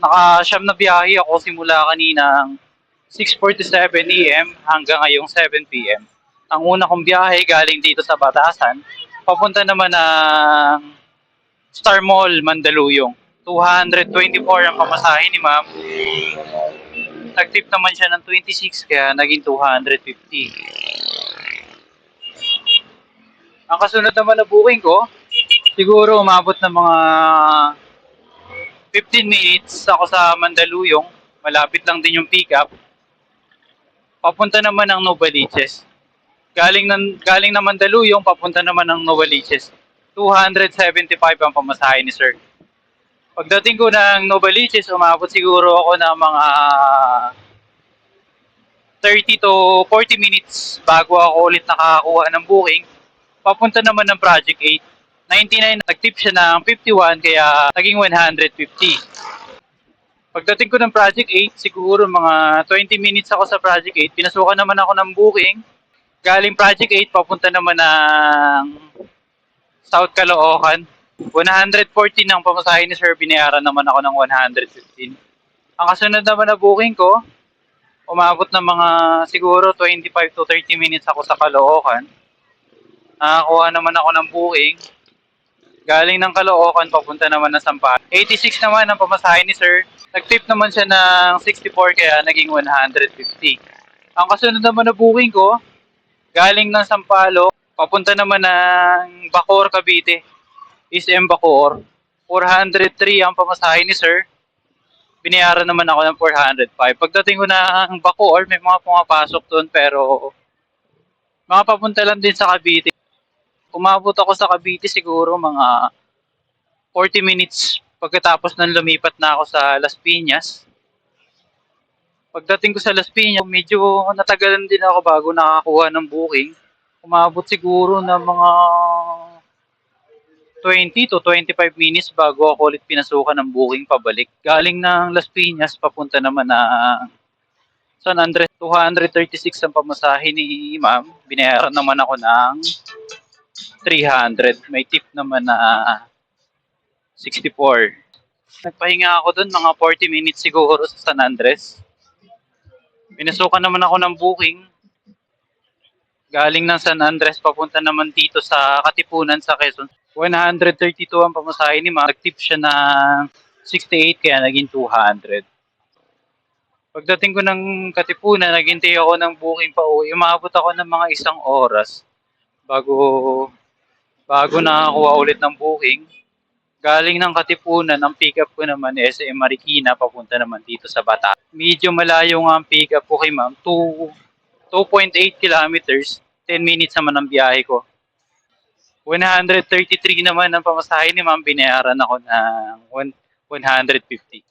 Nakasyam na biyahe ako simula kaninang 6:47 AM hanggang ngayong 7 PM. Ang una kong biyahe galing dito sa Batasan, papunta naman ng Star Mall, Mandaluyong. 224 ang pamasahe ni ma'am. Nag-tip naman siya ng 26 kaya naging 250. Ang kasunod naman na booking ko, siguro umabot ng mga 15 minutes ako sa Mandaluyong. Malapit lang din yung pick up. Papunta naman ng Novaliches. Galing na Mandaluyong, papunta naman ng Novaliches. 275 ang pamasahe ni sir. Pagdating ko ng Novaliches, umabot siguro ako ng mga 30 to 40 minutes bago ako ulit nakakuha ng booking. Papunta naman ng Project 8. 99, nag-tip siya ng 51 kaya naging 150. Pagdating ko ng Project 8, siguro mga 20 minutes ako sa Project 8. Pinasukan naman ako ng booking. Galing Project 8, papunta naman ng South Caloocan. 114 ang pamasahe ni sir, binayaran naman ako ng 115. Ang kasunod naman na booking ko, umabot ng mga siguro 25 to 30 minutes ako sa Caloocan. Nakakuha naman ako ng booking. Galing ng Caloocan, papunta naman ng Sampaloc. 86 naman ang pamasahe ni sir. Nag-tip naman siya ng 64 kaya naging 150. Ang kasunod naman na booking ko, galing ng Sampaloc, papunta naman ng Bacoor, Cavite. SM Bacoor. 403 ang pamasahe ni sir. Binayaran naman ako ng 405. Pagdating ko ng Bacoor, may mga pumapasok doon pero mga papunta lang din sa Cavite. Umabot ako sa Cavite siguro mga 40 minutes pagkatapos ng lumipat na ako sa Las Piñas. Pagdating ko sa Las Piñas, medyo natagalan din ako bago nakakuha ng booking. Umabot siguro ng mga 20 to 25 minutes bago ako ulit pinasukan ng booking pabalik. Galing ng Las Piñas, papunta naman na San Andres. 236 ang pamasahe ni ma'am. Binayaran naman ako ng 300. May tip naman na 64. Nagpahinga ako doon mga 40 minutes siguro sa San Andres. Pinasukan naman ako ng booking. Galing ng San Andres, papunta naman dito sa Katipunan sa Quezon. 132 ang pamasahe ni ma'am. Nag-tip siya ng 68 kaya naging 200. Pagdating ko ng Katipunan, naghintay ako ng booking pa uwi. Umabot ako ng mga 1 oras bago nakakuha ulit ng booking. Galing ng Katipunan, ang pick-up ko naman SM Marikina, papunta naman dito sa Bataan. Medyo malayo nga ang pick-up ko kay ma'am, 2.8 kilometers, 10 minutes naman ang biyahe ko. 133 naman ang pamasahe ni ma'am, binayaran ako ng 150.